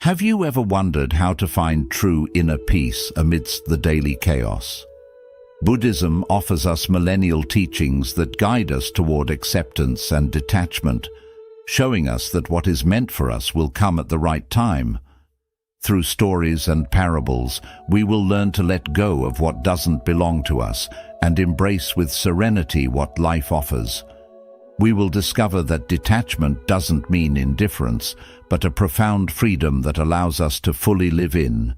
Have you ever wondered how to find true inner peace amidst the daily chaos? Buddhism offers us millennial teachings that guide us toward acceptance and detachment, showing us that what is meant for us will come at the right time. Through stories and parables, we will learn to let go of what doesn't belong to us and embrace with serenity what life offers. We will discover that detachment doesn't mean indifference, but a profound freedom that allows us to fully live in.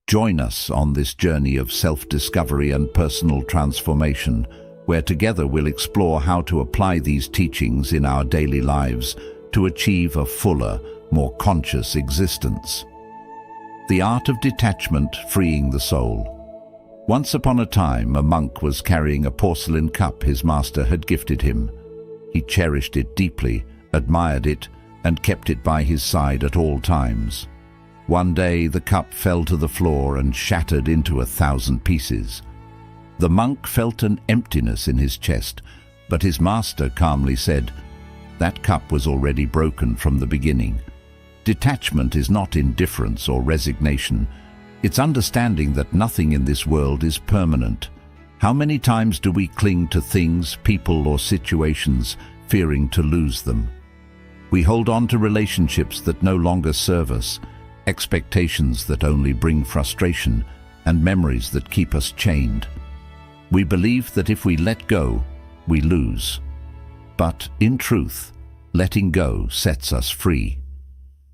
Join us on this journey of self-discovery and personal transformation, where together we'll explore how to apply these teachings in our daily lives to achieve a fuller, more conscious existence. The Art of Detachment, Freeing the Soul. Once upon a time, a monk was carrying a porcelain cup his master had gifted him. He cherished it deeply, admired it, and kept it by his side at all times. One day the cup fell to the floor and shattered into 1,000 pieces. The monk felt an emptiness in his chest, but his master calmly said, "That cup was already broken from the beginning." Detachment is not indifference or resignation. It's understanding that nothing in this world is permanent. How many times do we cling to things, people, or situations, fearing to lose them? We hold on to relationships that no longer serve us, expectations that only bring frustration, and memories that keep us chained. We believe that if we let go, we lose. But in truth, letting go sets us free.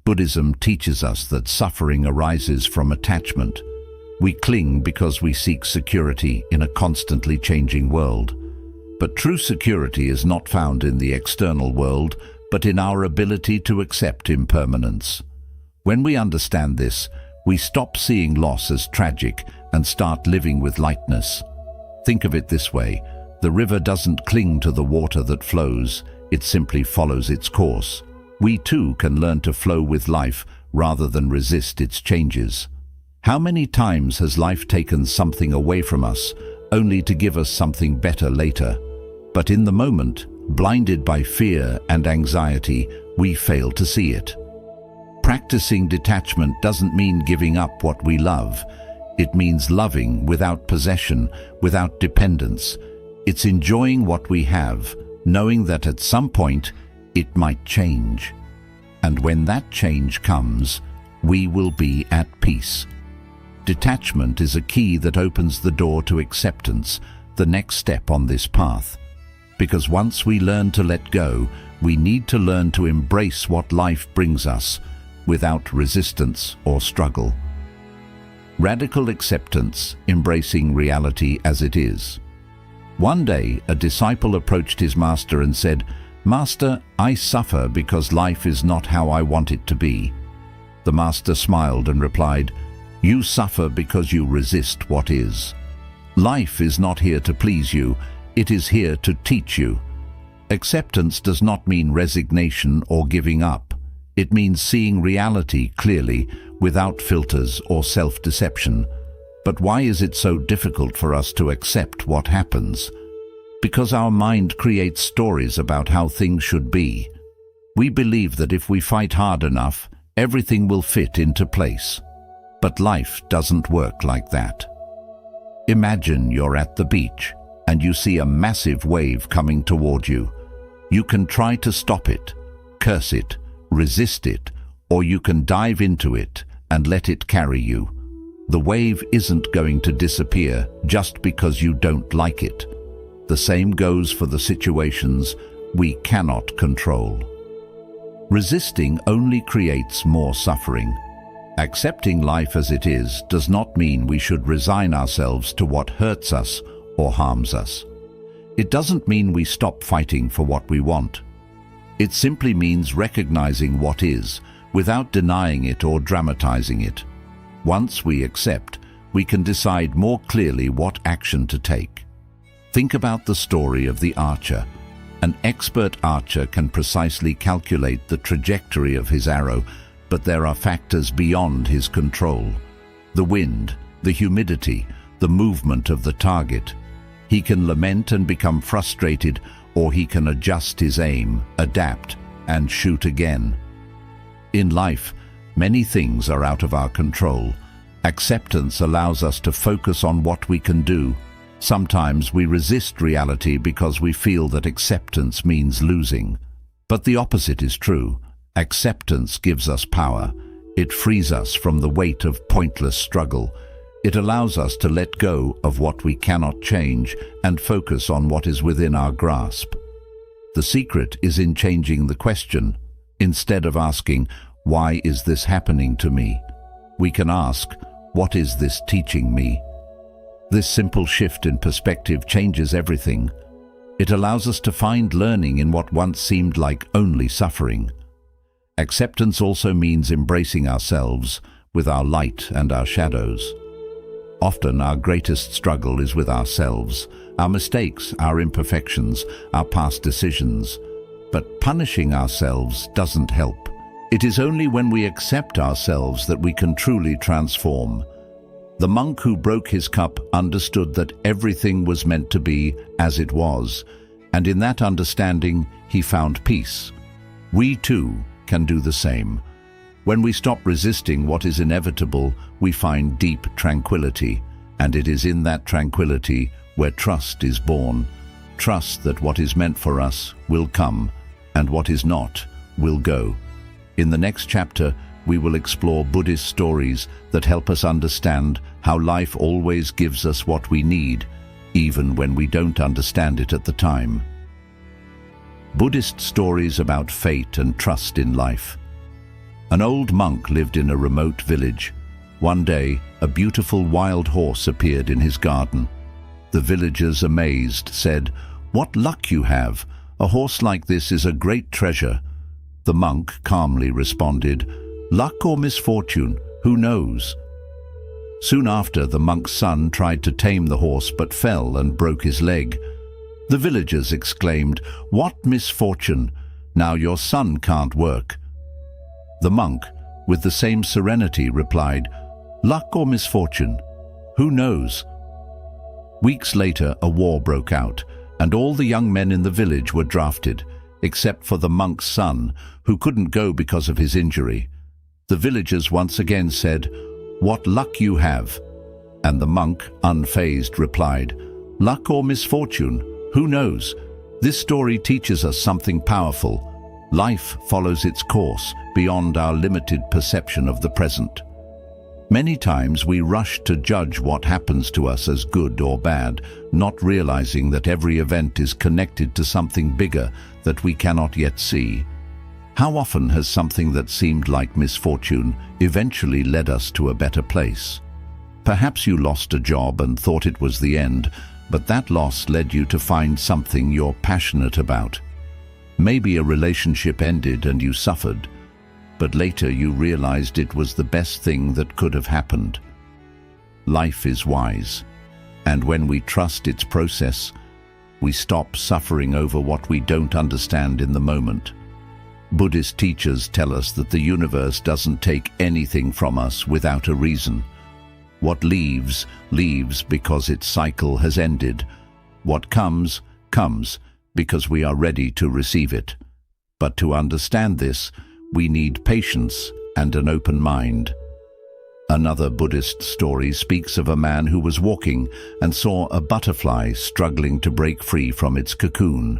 Buddhism teaches us that suffering arises from attachment. We cling because we seek security in a constantly changing world. But true security is not found in the external world, but in our ability to accept impermanence. When we understand this, we stop seeing loss as tragic and start living with lightness. Think of it this way: the river doesn't cling to the water that flows, it simply follows its course. We too can learn to flow with life rather than resist its changes. How many times has life taken something away from us, only to give us something better later? But in the moment, blinded by fear and anxiety, we fail to see it. Practicing detachment doesn't mean giving up what we love. It means loving without possession, without dependence. It's enjoying what we have, knowing that at some point it might change. And when that change comes, we will be at peace. Detachment is a key that opens the door to acceptance, the next step on this path. Because once we learn to let go, we need to learn to embrace what life brings us, without resistance or struggle. Radical acceptance, embracing reality as it is. One day, a disciple approached his master and said, "Master, I suffer because life is not how I want it to be." The master smiled and replied, "You suffer because you resist what is. Life is not here to please you, it is here to teach you." Acceptance does not mean resignation or giving up. It means seeing reality clearly, without filters or self-deception. But why is it so difficult for us to accept what happens? Because our mind creates stories about how things should be. We believe that if we fight hard enough, everything will fit into place. But life doesn't work like that. Imagine you're at the beach and you see a massive wave coming toward you. You can try to stop it, curse it, resist it, or you can dive into it and let it carry you. The wave isn't going to disappear just because you don't like it. The same goes for the situations we cannot control. Resisting only creates more suffering. Accepting life as it is does not mean we should resign ourselves to what hurts us or harms us. It doesn't mean we stop fighting for what we want. It simply means recognizing what is, without denying it or dramatizing it. Once we accept, we can decide more clearly what action to take. Think about the story of the archer. An expert archer can precisely calculate the trajectory of his arrow, but there are factors beyond his control. The wind, the humidity, the movement of the target. He can lament and become frustrated, or he can adjust his aim, adapt, and shoot again. In life, Many things are out of our control. Acceptance allows us to focus on what we can do. Sometimes we resist reality because we feel that acceptance means losing. But the opposite is true. Acceptance gives us power. It frees us from the weight of pointless struggle. It allows us to let go of what we cannot change and focus on what is within our grasp. The secret is in changing the question. Instead of asking, "Why is this happening to me?" we can ask, "What is this teaching me?" This simple shift in perspective changes everything. It allows us to find learning in what once seemed like only suffering. Acceptance also means embracing ourselves with our light and our shadows. Often our greatest struggle is with ourselves, our mistakes, our imperfections, our past decisions. But punishing ourselves doesn't help. It is only when we accept ourselves that we can truly transform. The monk who broke his cup understood that everything was meant to be as it was, and in that understanding he found peace. We too can do the same. When we stop resisting what is inevitable, we find deep tranquility, and it is in that tranquility where trust is born. Trust that what is meant for us will come, and what is not will go. In the next chapter, we will explore Buddhist stories that help us understand how life always gives us what we need, even when we don't understand it at the time. Buddhist stories about fate and trust in life. An old monk lived in a remote village. One day, a beautiful wild horse appeared in his garden. The villagers, amazed, said, "What luck you have! A horse like this is a great treasure." The monk calmly responded, "Luck or misfortune, who knows?" Soon after, the monk's son tried to tame the horse but fell and broke his leg. The villagers exclaimed, "What misfortune! Now your son can't work." The monk, with the same serenity, replied, "Luck or misfortune, who knows?" Weeks later, a war broke out, and all the young men in the village were drafted, except for the monk's son, who couldn't go because of his injury. The villagers once again said, "What luck you have!" And the monk, unfazed, replied, "Luck or misfortune, who knows?" This story teaches us something powerful. Life follows its course beyond our limited perception of the present. Many times we rush to judge what happens to us as good or bad, not realizing that every event is connected to something bigger that we cannot yet see. How often has something that seemed like misfortune eventually led us to a better place? Perhaps you lost a job and thought it was the end, but that loss led you to find something you're passionate about. Maybe a relationship ended and you suffered, but later you realized it was the best thing that could have happened. Life is wise, and when we trust its process, we stop suffering over what we don't understand in the moment. Buddhist teachers tell us that the universe doesn't take anything from us without a reason. What leaves, leaves because its cycle has ended. What comes, comes because we are ready to receive it. But to understand this, we need patience and an open mind. Another Buddhist story speaks of a man who was walking and saw a butterfly struggling to break free from its cocoon.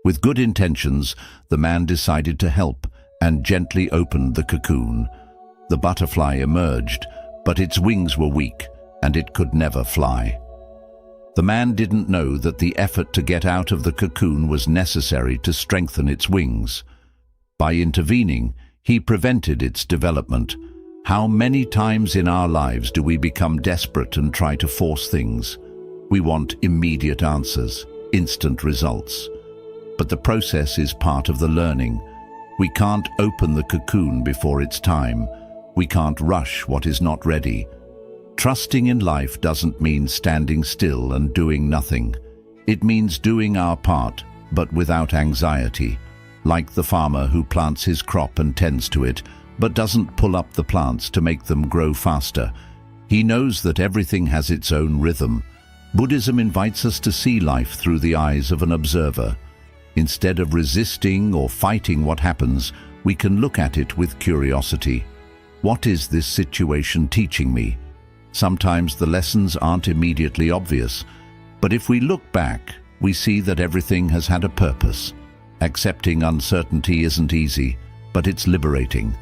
With good intentions, the man decided to help and gently opened the cocoon. The butterfly emerged, but its wings were weak and it could never fly. The man didn't know that the effort to get out of the cocoon was necessary to strengthen its wings. By intervening, he prevented its development. How many times in our lives do we become desperate and try to force things? We want immediate answers, instant results. But the process is part of the learning. We can't open the cocoon before it's time. We can't rush what is not ready. Trusting in life doesn't mean standing still and doing nothing. It means doing our part, but without anxiety. Like the farmer who plants his crop and tends to it, but doesn't pull up the plants to make them grow faster. He knows that everything has its own rhythm. Buddhism invites us to see life through the eyes of an observer. Instead of resisting or fighting what happens, we can look at it with curiosity. What is this situation teaching me? Sometimes the lessons aren't immediately obvious, but if we look back, we see that everything has had a purpose. Accepting uncertainty isn't easy, but it's liberating.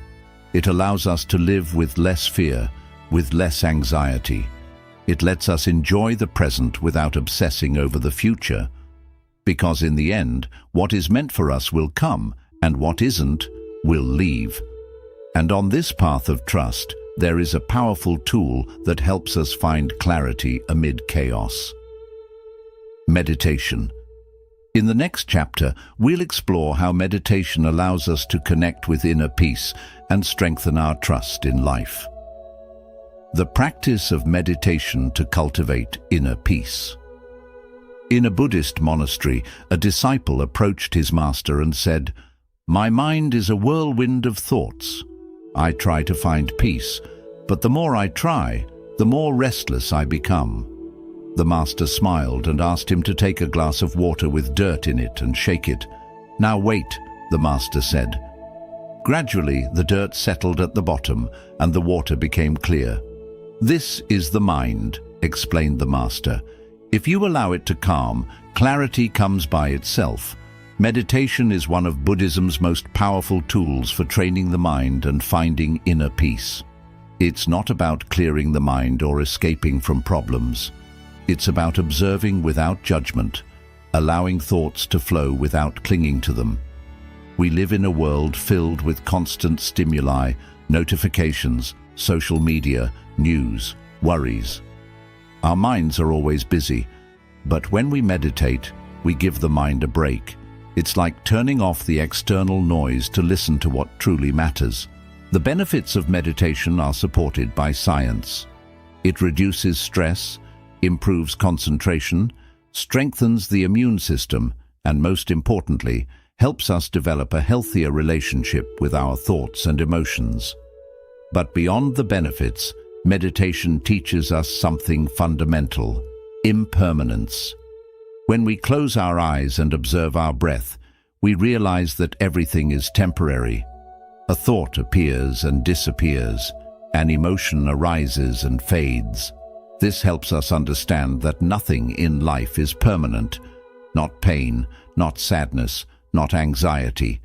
It allows us to live with less fear, with less anxiety. It lets us enjoy the present without obsessing over the future. Because in the end, what is meant for us will come, and what isn't will leave. And on this path of trust, there is a powerful tool that helps us find clarity amid chaos. Meditation. In the next chapter, we'll explore how meditation allows us to connect with inner peace and strengthen our trust in life. The practice of meditation to cultivate inner peace. In a Buddhist monastery, a disciple approached his master and said, "My mind is a whirlwind of thoughts. I try to find peace, but the more I try, the more restless I become." The master smiled and asked him to take a glass of water with dirt in it and shake it. "Now wait," the master said. Gradually, the dirt settled at the bottom and the water became clear. "This is the mind," explained the master. "If you allow it to calm, clarity comes by itself." Meditation is one of Buddhism's most powerful tools for training the mind and finding inner peace. It's not about clearing the mind or escaping from problems. It's about observing without judgment, allowing thoughts to flow without clinging to them. We live in a world filled with constant stimuli, notifications, social media, news, worries. Our minds are always busy, but when we meditate, we give the mind a break. It's like turning off the external noise to listen to what truly matters. The benefits of meditation are supported by science. It reduces stress, improves concentration, strengthens the immune system, and most importantly, helps us develop a healthier relationship with our thoughts and emotions. But beyond the benefits, meditation teaches us something fundamental: impermanence. When we close our eyes and observe our breath, we realize that everything is temporary. A thought appears and disappears. An emotion arises and fades. This helps us understand that nothing in life is permanent. Not pain, not sadness, not anxiety.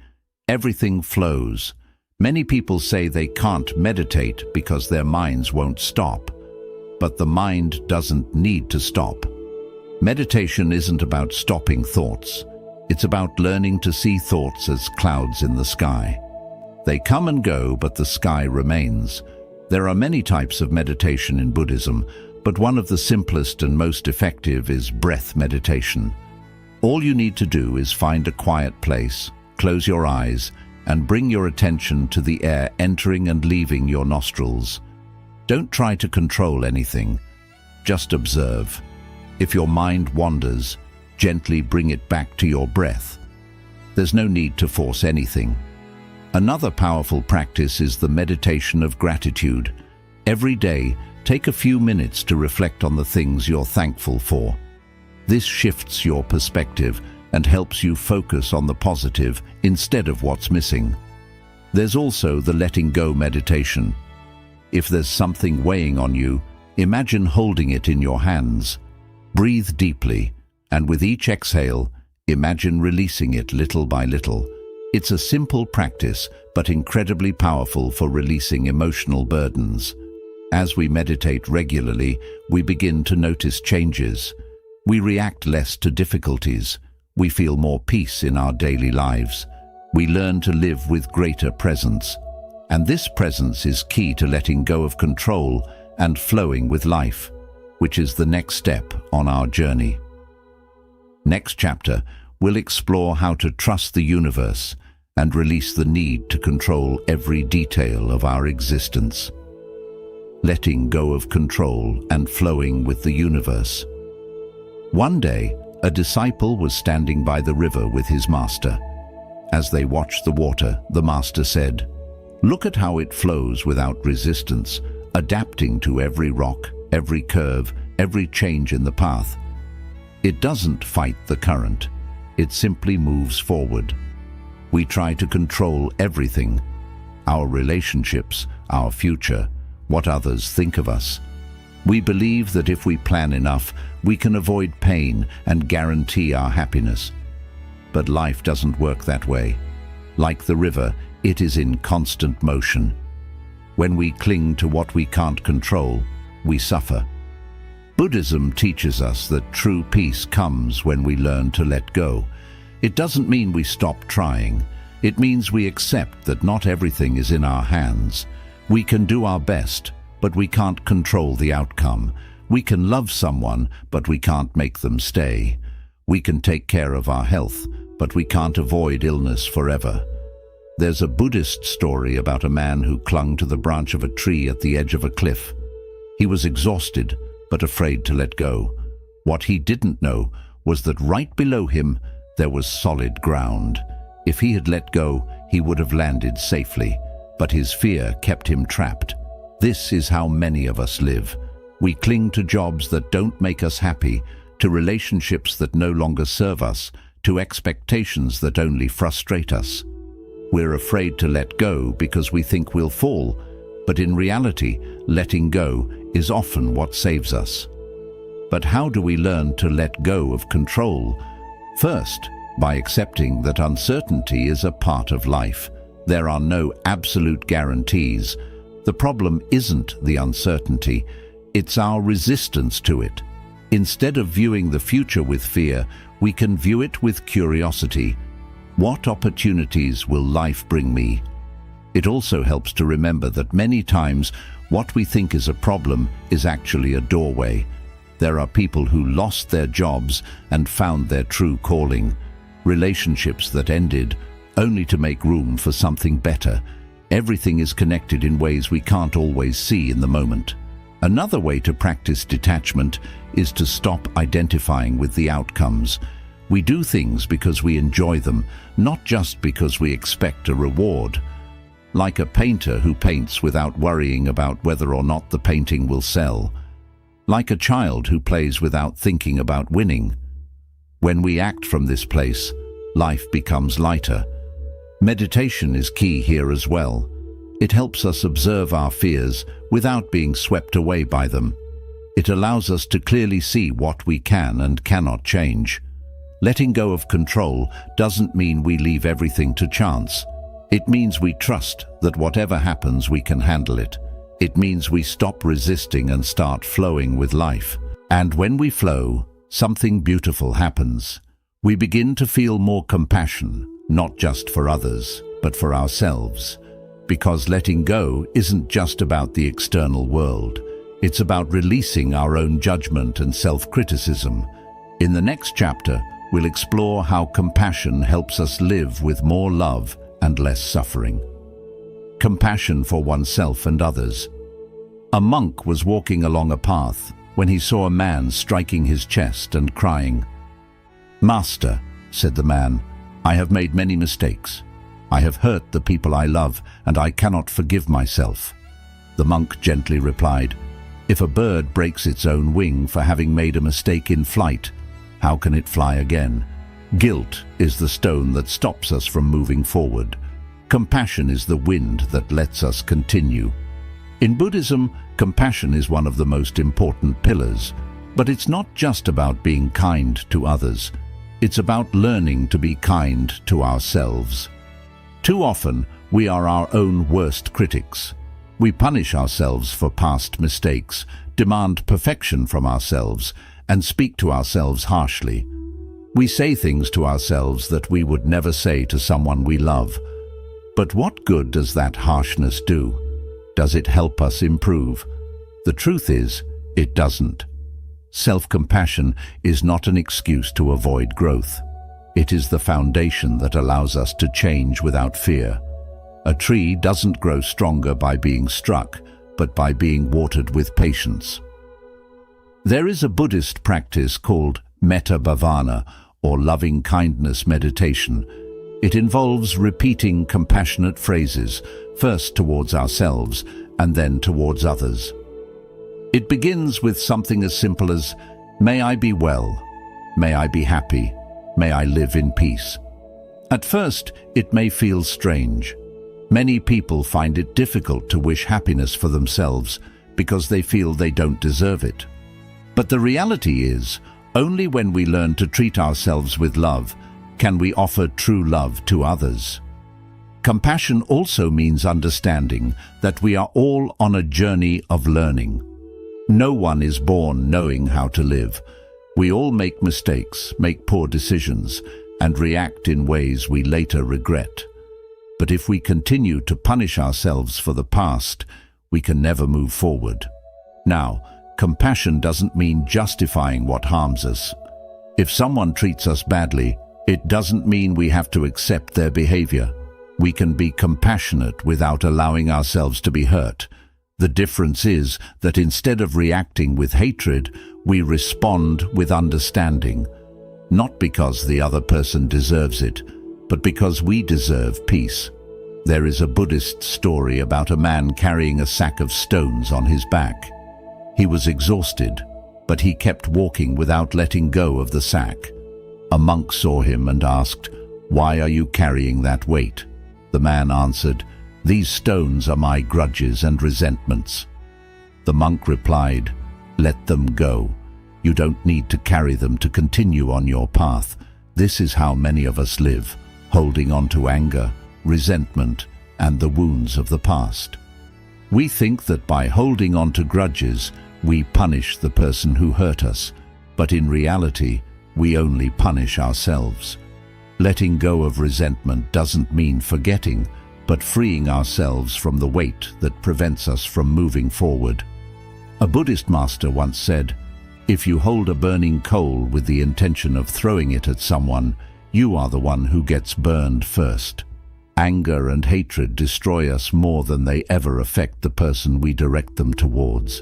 Everything flows. Many people say they can't meditate because their minds won't stop. But the mind doesn't need to stop. Meditation isn't about stopping thoughts. It's about learning to see thoughts as clouds in the sky. They come and go, but the sky remains. There are many types of meditation in Buddhism, but one of the simplest and most effective is breath meditation. All you need to do is find a quiet place, close your eyes, and bring your attention to the air entering and leaving your nostrils. Don't try to control anything. Just observe. If your mind wanders, gently bring it back to your breath. There's no need to force anything. Another powerful practice is the meditation of gratitude. Every day, take a few minutes to reflect on the things you're thankful for. This shifts your perspective and helps you focus on the positive instead of what's missing. There's also the letting go meditation. If there's something weighing on you, imagine holding it in your hands. Breathe deeply, and with each exhale, imagine releasing it little by little. It's a simple practice, but incredibly powerful for releasing emotional burdens. As we meditate regularly, we begin to notice changes. We react less to difficulties. We feel more peace in our daily lives. We learn to live with greater presence. And this presence is key to letting go of control and flowing with life, which is the next step on our journey. Next chapter, we'll explore how to trust the universe and release the need to control every detail of our existence. Letting go of control and flowing with the universe. One day, a disciple was standing by the river with his master. As they watched the water, the master said, "Look at how it flows without resistance, adapting to every rock, every curve, every change in the path. It doesn't fight the current. It simply moves forward. We try to control everything: our relationships, our future, what others think of us. We believe that if we plan enough, we can avoid pain and guarantee our happiness. But life doesn't work that way. Like the river, it is in constant motion. When we cling to what we can't control, we suffer. Buddhism teaches us that true peace comes when we learn to let go. It doesn't mean we stop trying. It means we accept that not everything is in our hands. We can do our best, but we can't control the outcome. We can love someone, but we can't make them stay. We can take care of our health, but we can't avoid illness forever. There's a Buddhist story about a man who clung to the branch of a tree at the edge of a cliff. He was exhausted, but afraid to let go. What he didn't know was that right below him there was solid ground. If he had let go, he would have landed safely, but his fear kept him trapped. This is how many of us live. We cling to jobs that don't make us happy, to relationships that no longer serve us, to expectations that only frustrate us. We're afraid to let go because we think we'll fall, but in reality, letting go is often what saves us. But how do we learn to let go of control? First, by accepting that uncertainty is a part of life. There are no absolute guarantees. The problem isn't the uncertainty, it's our resistance to it. Instead of viewing the future with fear, we can view it with curiosity. What opportunities will life bring me? It also helps to remember that many times what we think is a problem is actually a doorway. There are people who lost their jobs and found their true calling, relationships that ended only to make room for something better. Everything is connected in ways we can't always see in the moment. Another way to practice detachment is to stop identifying with the outcomes. We do things because we enjoy them, not just because we expect a reward. Like a painter who paints without worrying about whether or not the painting will sell. Like a child who plays without thinking about winning. When we act from this place, life becomes lighter. Meditation is key here as well. It helps us observe our fears without being swept away by them. It allows us to clearly see what we can and cannot change. Letting go of control doesn't mean we leave everything to chance. It means we trust that whatever happens, we can handle it. It means we stop resisting and start flowing with life. And when we flow, something beautiful happens. We begin to feel more compassion, not just for others, but for ourselves. Because letting go isn't just about the external world. It's about releasing our own judgment and self-criticism. In the next chapter, we'll explore how compassion helps us live with more love and less suffering. Compassion for oneself and others. A monk was walking along a path when he saw a man striking his chest and crying. "Master," said the man, "I have made many mistakes. I have hurt the people I love, and I cannot forgive myself." The monk gently replied, "If a bird breaks its own wing for having made a mistake in flight, how can it fly again? Guilt is the stone that stops us from moving forward. Compassion is the wind that lets us continue." In Buddhism, compassion is one of the most important pillars. But it's not just about being kind to others. It's about learning to be kind to ourselves. Too often, we are our own worst critics. We punish ourselves for past mistakes, demand perfection from ourselves, and speak to ourselves harshly. We say things to ourselves that we would never say to someone we love. But what good does that harshness do? Does it help us improve? The truth is, it doesn't. Self-compassion is not an excuse to avoid growth. It is the foundation that allows us to change without fear. A tree doesn't grow stronger by being struck, but by being watered with patience. There is a Buddhist practice called metta bhavana, or loving kindness meditation. It involves repeating compassionate phrases, first towards ourselves and then towards others. It begins with something as simple as, "May I be well, may I be happy, may I live in peace." At first, it may feel strange. Many people find it difficult to wish happiness for themselves because they feel they don't deserve it. But the reality is, only when we learn to treat ourselves with love can we offer true love to others. Compassion also means understanding that we are all on a journey of learning. No one is born knowing how to live. We all make mistakes, make poor decisions, and react in ways we later regret. But if we continue to punish ourselves for the past, we can never move forward. Now, compassion doesn't mean justifying what harms us. If someone treats us badly, it doesn't mean we have to accept their behavior. We can be compassionate without allowing ourselves to be hurt. The difference is that instead of reacting with hatred, we respond with understanding. Not because the other person deserves it, but because we deserve peace. There is a Buddhist story about a man carrying a sack of stones on his back. He was exhausted, but he kept walking without letting go of the sack. A monk saw him and asked, "Why are you carrying that weight?" The man answered, "These stones are my grudges and resentments." The monk replied, "Let them go. You don't need to carry them to continue on your path. This is how many of us live, holding on to anger, resentment, and the wounds of the past. We think that by holding on to grudges, we punish the person who hurt us, but in reality, we only punish ourselves. Letting go of resentment doesn't mean forgetting, but freeing ourselves from the weight that prevents us from moving forward. A Buddhist master once said, "If you hold a burning coal with the intention of throwing it at someone, you are the one who gets burned first." Anger and hatred destroy us more than they ever affect the person we direct them towards.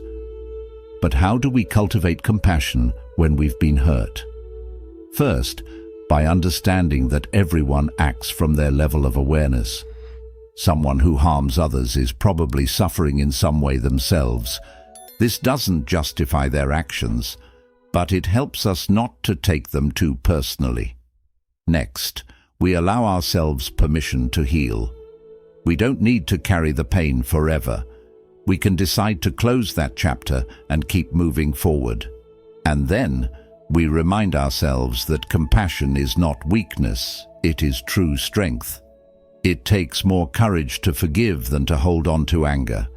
But how do we cultivate compassion when we've been hurt? First, by understanding that everyone acts from their level of awareness. Someone who harms others is probably suffering in some way themselves. This doesn't justify their actions, but it helps us not to take them too personally. Next, we allow ourselves permission to heal. We don't need to carry the pain forever. We can decide to close that chapter and keep moving forward. And then, we remind ourselves that compassion is not weakness, it is true strength. It takes more courage to forgive than to hold on to anger.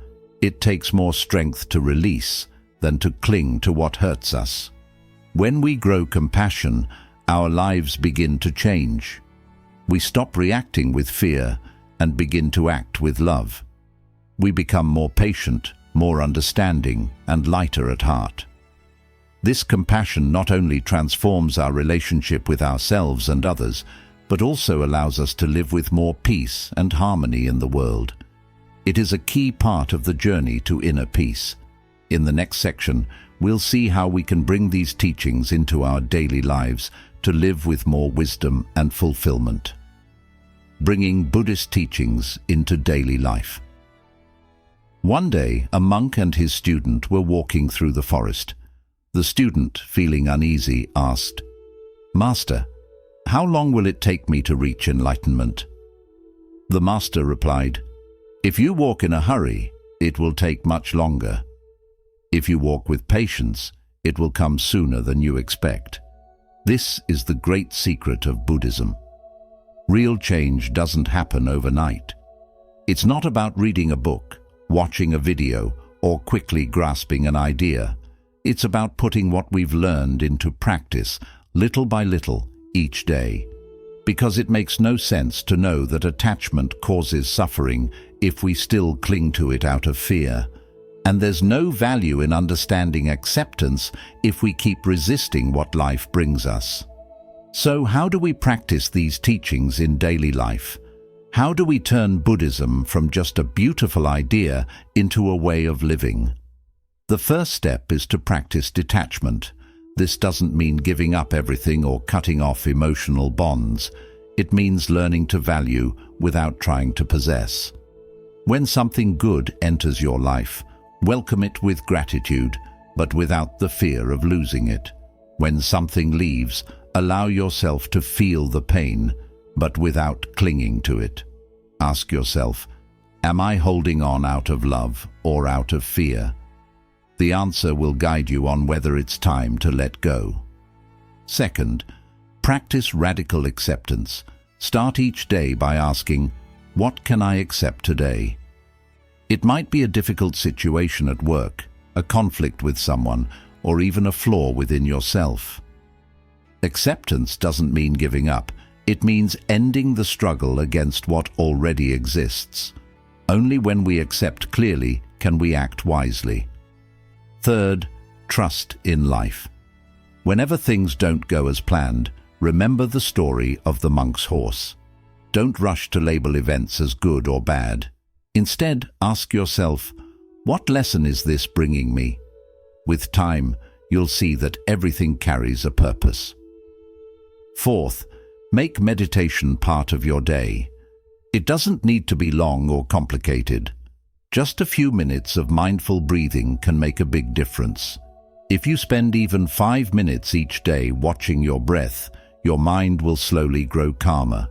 It takes more strength to release than to cling to what hurts us. When we grow compassion, our lives begin to change. We stop reacting with fear and begin to act with love. We become more patient, more understanding, and lighter at heart. This compassion not only transforms our relationship with ourselves and others, but also allows us to live with more peace and harmony in the world. It is a key part of the journey to inner peace. In the next section, we'll see how we can bring these teachings into our daily lives to live with more wisdom and fulfillment. Bringing Buddhist teachings into daily life. One day, a monk and his student were walking through the forest. The student, feeling uneasy, asked, "Master, how long will it take me to reach enlightenment?" The master replied, "If you walk in a hurry, it will take much longer. If you walk with patience, it will come sooner than you expect." This is the great secret of Buddhism. Real change doesn't happen overnight. It's not about reading a book, watching a video, or quickly grasping an idea. It's about putting what we've learned into practice, little by little, each day. Because it makes no sense to know that attachment causes suffering if we still cling to it out of fear. And there's no value in understanding acceptance if we keep resisting what life brings us. So how do we practice these teachings in daily life? How do we turn Buddhism from just a beautiful idea into a way of living? The first step is to practice detachment. This doesn't mean giving up everything or cutting off emotional bonds. It means learning to value without trying to possess. When something good enters your life, welcome it with gratitude, but without the fear of losing it. When something leaves, allow yourself to feel the pain, but without clinging to it. Ask yourself, Am I holding on out of love or out of fear? The answer will guide you on whether it's time to let go. Second, practice radical acceptance. Start each day by asking, what can I accept today? It might be a difficult situation at work, a conflict with someone, or even a flaw within yourself. Acceptance doesn't mean giving up. It means ending the struggle against what already exists. Only when we accept clearly can we act wisely. Third, trust in life. Whenever things don't go as planned, remember the story of the monk's horse. Don't rush to label events as good or bad. Instead, ask yourself, what lesson is this bringing me? With time, you'll see that everything carries a purpose. Fourth, make meditation part of your day. It doesn't need to be long or complicated. Just a few minutes of mindful breathing can make a big difference. If you spend even 5 minutes each day watching your breath, your mind will slowly grow calmer.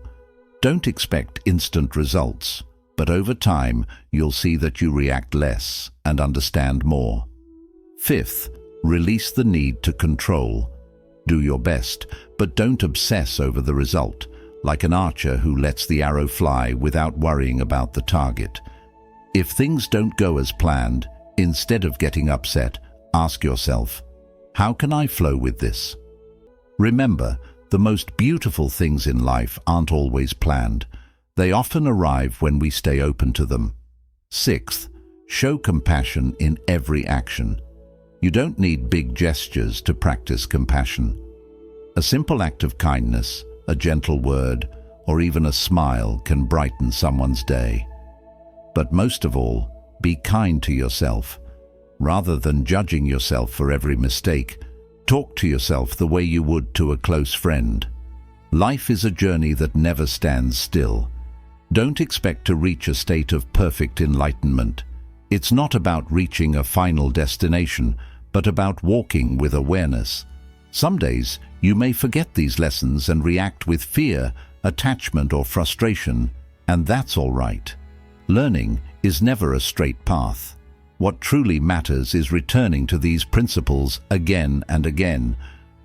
Don't expect instant results, but over time you'll see that you react less and understand more. Fifth, release the need to control. Do your best, but don't obsess over the result, like an archer who lets the arrow fly without worrying about the target. If things don't go as planned, instead of getting upset, ask yourself, how can I flow with this? Remember, the most beautiful things in life aren't always planned. They often arrive when we stay open to them. Sixth, show compassion in every action. You don't need big gestures to practice compassion. A simple act of kindness, a gentle word, or even a smile can brighten someone's day. But most of all, be kind to yourself. Rather than judging yourself for every mistake, talk to yourself the way you would to a close friend. Life is a journey that never stands still. Don't expect to reach a state of perfect enlightenment. It's not about reaching a final destination, but about walking with awareness. Some days, you may forget these lessons and react with fear, attachment, or frustration, and that's all right. Learning is never a straight path. What truly matters is returning to these principles again and again.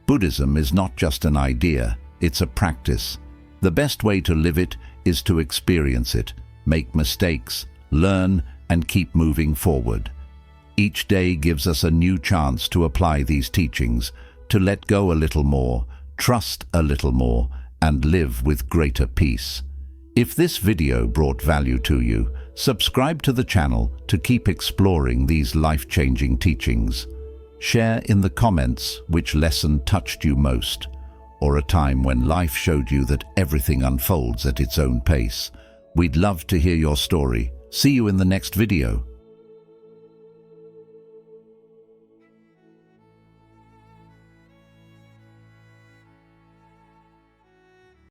Buddhism is not just an idea, it's a practice. The best way to live it is to experience it, make mistakes, learn, and keep moving forward. Each day gives us a new chance to apply these teachings, to let go a little more, trust a little more, and live with greater peace. If this video brought value to you, subscribe to the channel to keep exploring these life-changing teachings. Share in the comments which lesson touched you most, or a time when life showed you that everything unfolds at its own pace. We'd love to hear your story. See you in the next video.